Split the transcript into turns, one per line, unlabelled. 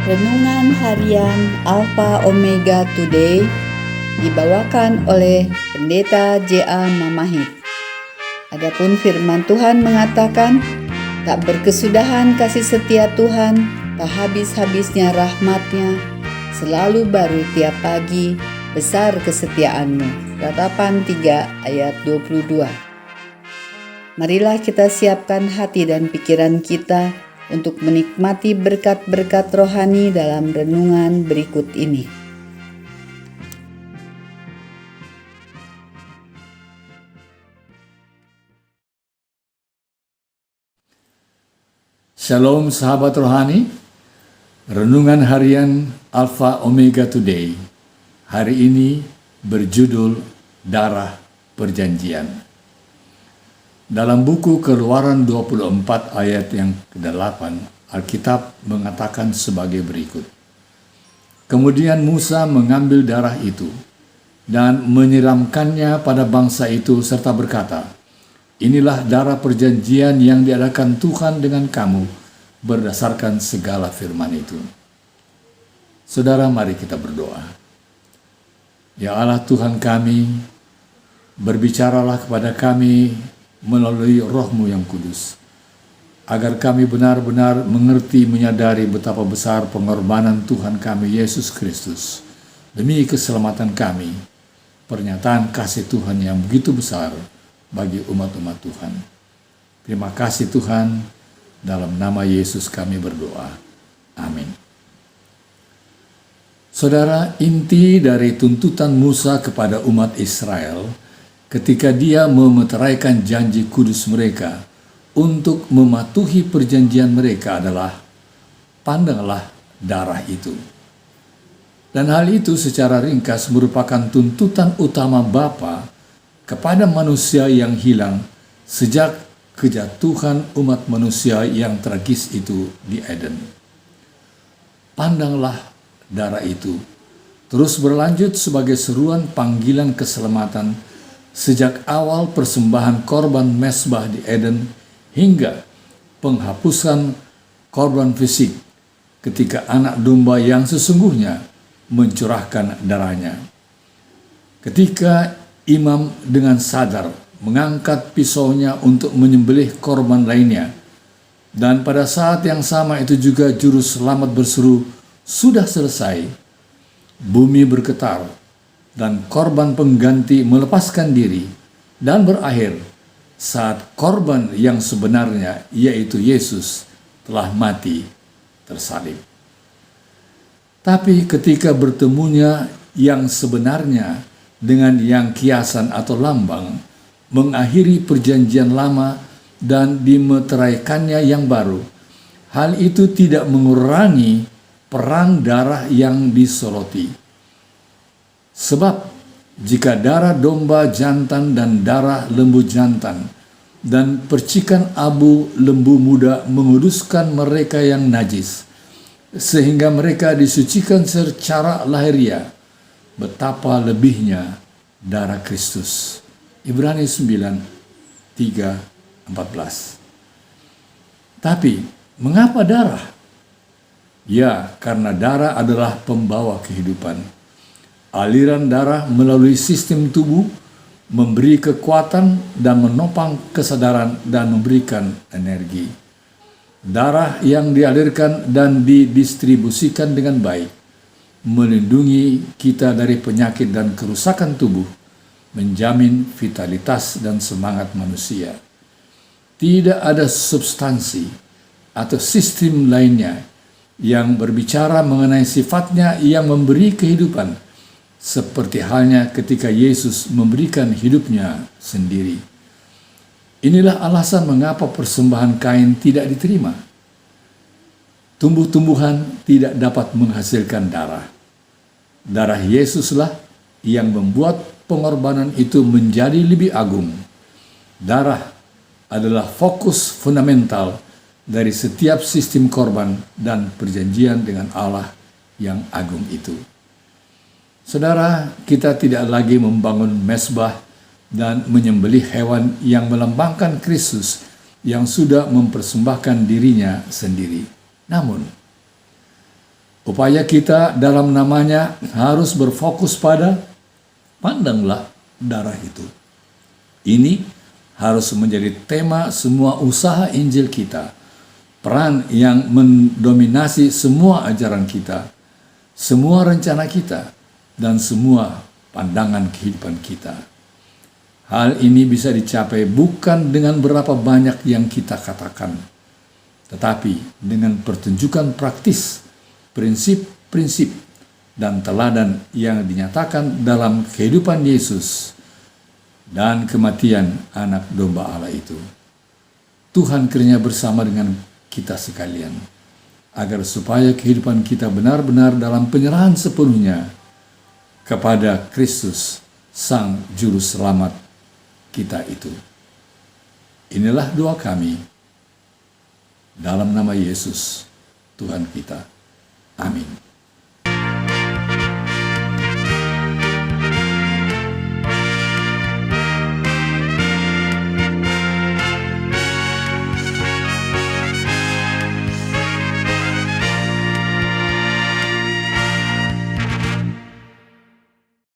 Renungan Harian Alpha Omega Today dibawakan oleh Pendeta J.A. Mamahit. Adapun firman Tuhan mengatakan, tak berkesudahan kasih setia Tuhan, tak habis-habisnya rahmat-Nya, selalu baru tiap pagi, besar kesetiaan-Mu. Ratapan 3 ayat 22. Marilah kita siapkan hati dan pikiran kita untuk menikmati berkat-berkat rohani dalam renungan berikut ini.
Shalom sahabat rohani, renungan harian Alpha Omega Today hari ini berjudul Darah Perjanjian. Dalam buku Keluaran 24 ayat yang ke-8, Alkitab mengatakan sebagai berikut. Kemudian Musa mengambil darah itu dan menyiramkannya pada bangsa itu serta berkata, inilah darah perjanjian yang diadakan Tuhan dengan kamu berdasarkan segala firman itu. Saudara, mari kita berdoa. Ya Allah Tuhan kami, berbicaralah kepada kami melalui Roh-Mu yang kudus, agar kami benar-benar mengerti, menyadari betapa besar pengorbanan Tuhan kami Yesus Kristus demi keselamatan kami, pernyataan kasih Tuhan yang begitu besar bagi umat-umat Tuhan. Terima kasih Tuhan, dalam nama Yesus kami berdoa. Amin. Saudara, inti dari tuntutan Musa kepada umat Israel ketika dia memeteraikan janji kudus mereka untuk mematuhi perjanjian mereka adalah, pandanglah darah itu. Dan hal itu secara ringkas merupakan tuntutan utama Bapa kepada manusia yang hilang sejak kejatuhan umat manusia yang tragis itu di Eden. Pandanglah darah itu terus berlanjut sebagai seruan panggilan keselamatan sejak awal persembahan korban mezbah di Eden hingga penghapusan korban fisik ketika anak domba yang sesungguhnya mencurahkan darahnya. Ketika imam dengan sadar mengangkat pisaunya untuk menyembelih korban lainnya, dan pada saat yang sama itu juga juru selamat berseru, sudah selesai, bumi bergetar, dan korban pengganti melepaskan diri dan berakhir saat korban yang sebenarnya, yaitu Yesus, telah mati tersalib. Tapi ketika bertemunya yang sebenarnya dengan yang kiasan atau lambang, mengakhiri perjanjian lama dan dimeteraikannya yang baru, hal itu tidak mengurangi peran darah yang disoroti. Sebab jika darah domba jantan dan darah lembu jantan dan percikan abu lembu muda menguduskan mereka yang najis, sehingga mereka disucikan secara lahiriah, betapa lebihnya darah Kristus. Ibrani 9:3-14. Tapi mengapa darah? Ya, karena darah adalah pembawa kehidupan. Aliran darah melalui sistem tubuh memberi kekuatan dan menopang kesadaran dan memberikan energi. Darah yang dialirkan dan didistribusikan dengan baik melindungi kita dari penyakit dan kerusakan tubuh, menjamin vitalitas dan semangat manusia. Tidak ada substansi atau sistem lainnya yang berbicara mengenai sifatnya yang memberi kehidupan, seperti halnya ketika Yesus memberikan hidupnya sendiri. Inilah alasan mengapa persembahan Kain tidak diterima. Tumbuh-tumbuhan tidak dapat menghasilkan darah. Darah Yesuslah yang membuat pengorbanan itu menjadi lebih agung. Darah adalah fokus fundamental dari setiap sistem korban dan perjanjian dengan Allah yang agung itu. Saudara, kita tidak lagi membangun mezbah dan menyembelih hewan yang melambangkan Kristus yang sudah mempersembahkan dirinya sendiri. Namun, Upaya kita dalam namanya harus berfokus pada pandanglah darah itu. Ini harus menjadi tema semua usaha Injil kita, peran yang mendominasi semua ajaran kita, semua rencana kita, dan semua pandangan kehidupan kita. Hal ini bisa dicapai bukan dengan berapa banyak yang kita katakan, tetapi dengan pertunjukan praktis, prinsip-prinsip, dan teladan yang dinyatakan dalam kehidupan Yesus dan kematian anak domba Allah itu. Tuhan kiranya bersama dengan kita sekalian, agar supaya kehidupan kita benar-benar dalam penyerahan sepenuhnya kepada Kristus, Sang Juru Selamat kita itu. Inilah doa kami, dalam nama Yesus, Tuhan kita. Amin.